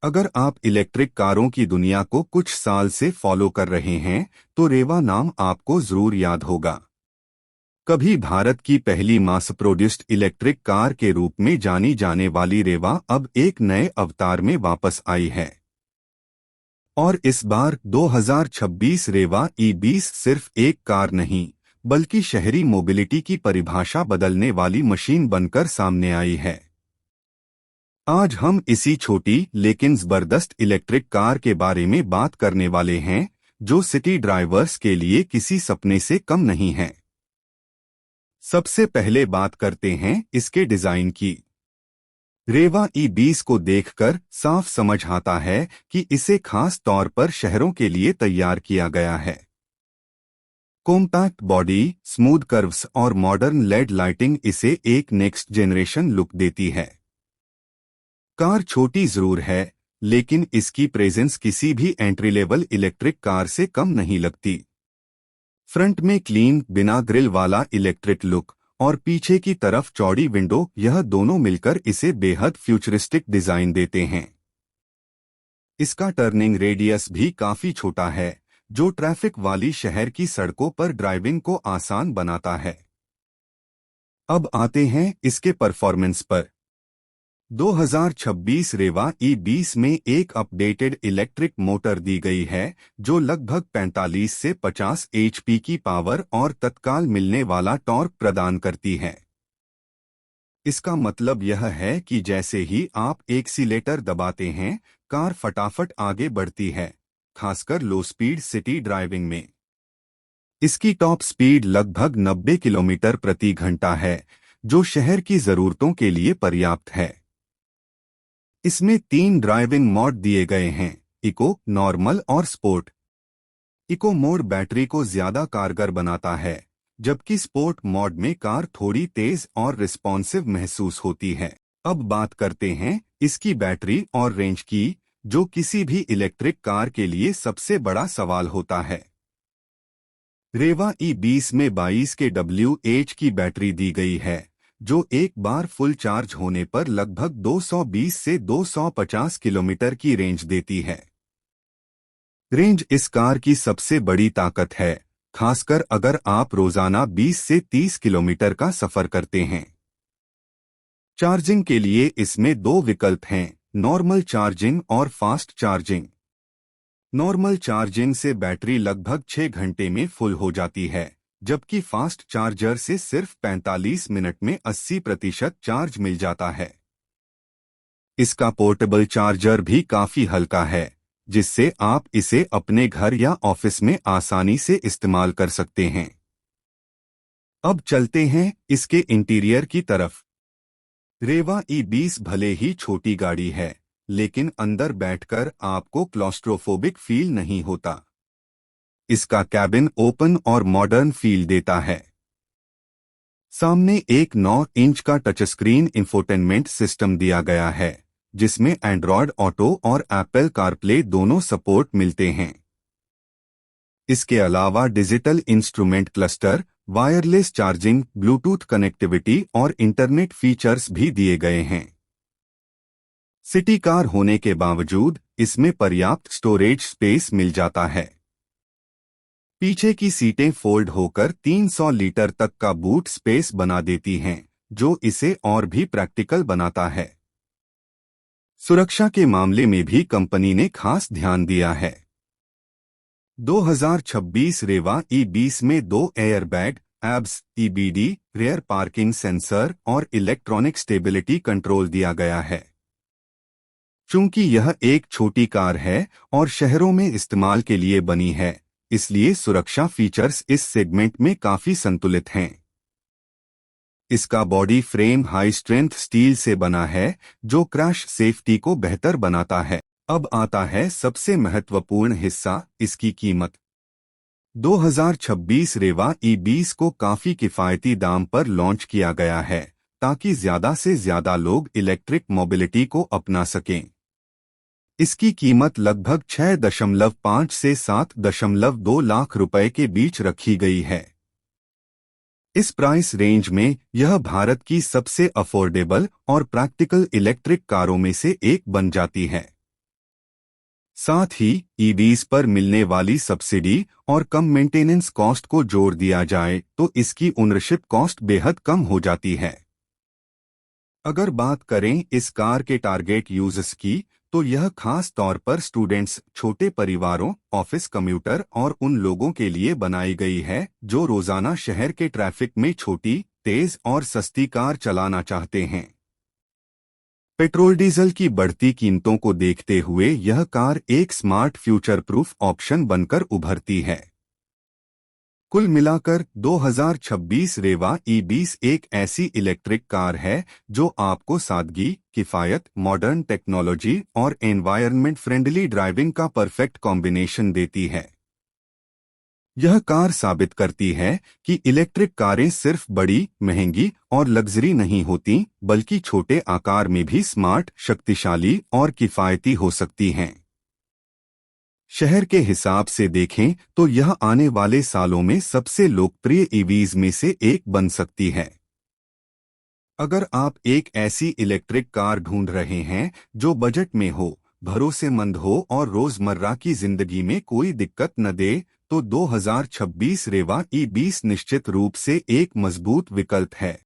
अगर आप इलेक्ट्रिक कारों की दुनिया को कुछ साल से फॉलो कर रहे हैं तो रेवा नाम आपको जरूर याद होगा। कभी भारत की पहली मास प्रोड्यूस्ड इलेक्ट्रिक कार के रूप में जानी जाने वाली रेवा अब एक नए अवतार में वापस आई है। और इस बार 2026 रेवा E20 सिर्फ एक कार नहीं बल्कि शहरी मोबिलिटी की परिभाषा बदलने वाली मशीन बनकर सामने आई है। आज हम इसी छोटी लेकिन जबरदस्त इलेक्ट्रिक कार के बारे में बात करने वाले हैं जो सिटी ड्राइवर्स के लिए किसी सपने से कम नहीं है। सबसे पहले बात करते हैं इसके डिजाइन की। रेवा E20 को देखकर साफ समझ आता है कि इसे खास तौर पर शहरों के लिए तैयार किया गया है। कॉम्पैक्ट बॉडी, स्मूथ कर्व्स और मॉडर्न लेड लाइटिंग इसे एक नेक्स्ट जनरेशन लुक देती है। कार छोटी जरूर है लेकिन इसकी प्रेजेंस किसी भी एंट्री लेवल इलेक्ट्रिक कार से कम नहीं लगती। फ्रंट में क्लीन बिना ग्रिल वाला इलेक्ट्रिक लुक और पीछे की तरफ चौड़ी विंडो, यह दोनों मिलकर इसे बेहद फ्यूचरिस्टिक डिजाइन देते हैं। इसका टर्निंग रेडियस भी काफी छोटा है जो ट्रैफिक वाली शहर की सड़कों पर ड्राइविंग को आसान बनाता है। अब आते हैं इसके परफॉर्मेंस पर। 2026 रेवा E20 में एक अपडेटेड इलेक्ट्रिक मोटर दी गई है जो लगभग 45 से 50 HP की पावर और तत्काल मिलने वाला टॉर्क प्रदान करती है। इसका मतलब यह है कि जैसे ही आप एक्सीलेटर दबाते हैं कार फटाफट आगे बढ़ती है, खासकर लो स्पीड सिटी ड्राइविंग में। इसकी टॉप स्पीड लगभग 90 किलोमीटर प्रति घंटा है जो शहर की जरूरतों के लिए पर्याप्त है। इसमें 3 ड्राइविंग मोड दिए गए हैं, इको, नॉर्मल और स्पोर्ट। इको मोड बैटरी को ज्यादा कारगर बनाता है जबकि स्पोर्ट मोड में कार थोड़ी तेज और रिस्पॉन्सिव महसूस होती है। अब बात करते हैं इसकी बैटरी और रेंज की, जो किसी भी इलेक्ट्रिक कार के लिए सबसे बड़ा सवाल होता है। रेवा E20 में 22 के WH की बैटरी दी गई है जो एक बार फुल चार्ज होने पर लगभग 220 से 250 किलोमीटर की रेंज देती है। रेंज इस कार की सबसे बड़ी ताकत है, खासकर अगर आप रोजाना 20 से 30 किलोमीटर का सफर करते हैं। चार्जिंग के लिए इसमें 2 विकल्प हैं, नॉर्मल चार्जिंग और फास्ट चार्जिंग। नॉर्मल चार्जिंग से बैटरी लगभग 6 घंटे में फुल हो जाती है जबकि फास्ट चार्जर से सिर्फ 45 मिनट में 80% चार्ज मिल जाता है। इसका पोर्टेबल चार्जर भी काफी हल्का है जिससे आप इसे अपने घर या ऑफिस में आसानी से इस्तेमाल कर सकते हैं। अब चलते हैं इसके इंटीरियर की तरफ। रेवा E20 भले ही छोटी गाड़ी है लेकिन अंदर बैठकर आपको क्लॉस्ट्रोफोबिक फील नहीं होता। इसका कैबिन ओपन और मॉडर्न फील देता है। सामने एक 9 इंच का टच स्क्रीन इंफोटेनमेंट सिस्टम दिया गया है जिसमें एंड्रॉयड ऑटो और एप्पल कारप्ले दोनों सपोर्ट मिलते हैं। इसके अलावा digital instrument cluster, wireless charging, Bluetooth connectivity और इंटरनेट फीचर्स भी दिए गए हैं। सिटी कार होने के बावजूद इसमें पर्याप्त स्टोरेज स्पेस मिल जाता है। पीछे की सीटें फोल्ड होकर 300 लीटर तक का बूट स्पेस बना देती हैं जो इसे और भी प्रैक्टिकल बनाता है। सुरक्षा के मामले में भी कंपनी ने खास ध्यान दिया है। 2026 रेवा E20 में 2 airbag, abs, EBD, rare parking sensor और इलेक्ट्रॉनिक स्टेबिलिटी कंट्रोल दिया गया है। चूंकि यह एक छोटी कार है और शहरों में इस्तेमाल के लिए बनी है, इसलिए सुरक्षा फीचर्स इस सेगमेंट में काफी संतुलित हैं। इसका body frame high strength steel से बना है जो क्रैश सेफ्टी को बेहतर बनाता है। अब आता है सबसे महत्वपूर्ण हिस्सा, इसकी कीमत। 2026 रेवा E20 को काफी किफायती दाम पर लॉन्च किया गया है ताकि ज्यादा से ज्यादा लोग इलेक्ट्रिक मोबिलिटी को अपना सकें। इसकी कीमत लगभग 6.5 से 7.2 लाख रुपए के बीच रखी गई है। इस प्राइस रेंज में यह भारत की सबसे अफोर्डेबल और प्रैक्टिकल इलेक्ट्रिक कारों में से एक बन जाती है। साथ ही ईवीज पर मिलने वाली सब्सिडी और कम मेंटेनेंस कॉस्ट को जोड़ दिया जाए तो इसकी ओनरशिप कॉस्ट बेहद कम हो जाती है। अगर बात करें इस कार के टारगेट यूजर्स की, तो यह खास तौर पर स्टूडेंट्स, छोटे परिवारों, ऑफिस कम्यूटर और उन लोगों के लिए बनाई गई है जो रोजाना शहर के ट्रैफिक में छोटी, तेज और सस्ती कार चलाना चाहते हैं। पेट्रोल डीजल की बढ़ती कीमतों को देखते हुए यह कार एक स्मार्ट फ्यूचर प्रूफ ऑप्शन बनकर उभरती है। कुल मिलाकर 2026 रेवा ई20 एक ऐसी इलेक्ट्रिक कार है जो आपको सादगी, किफायत, मॉडर्न टेक्नोलॉजी और एनवायरनमेंट फ्रेंडली ड्राइविंग का परफेक्ट कॉम्बिनेशन देती है। यह कार साबित करती है कि इलेक्ट्रिक कारें सिर्फ बड़ी, महंगी और लग्जरी नहीं होती, बल्कि छोटे आकार में भी स्मार्ट, शक्तिशाली और किफायती हो सकती हैं। शहर के हिसाब से देखें तो यह आने वाले सालों में सबसे लोकप्रिय ईवीज में से एक बन सकती है। अगर आप एक ऐसी इलेक्ट्रिक कार ढूंढ रहे हैं जो बजट में हो, भरोसेमंद हो और रोजमर्रा की जिंदगी में कोई दिक्कत न दे, तो 2026 रेवा ई20 निश्चित रूप से एक मजबूत विकल्प है।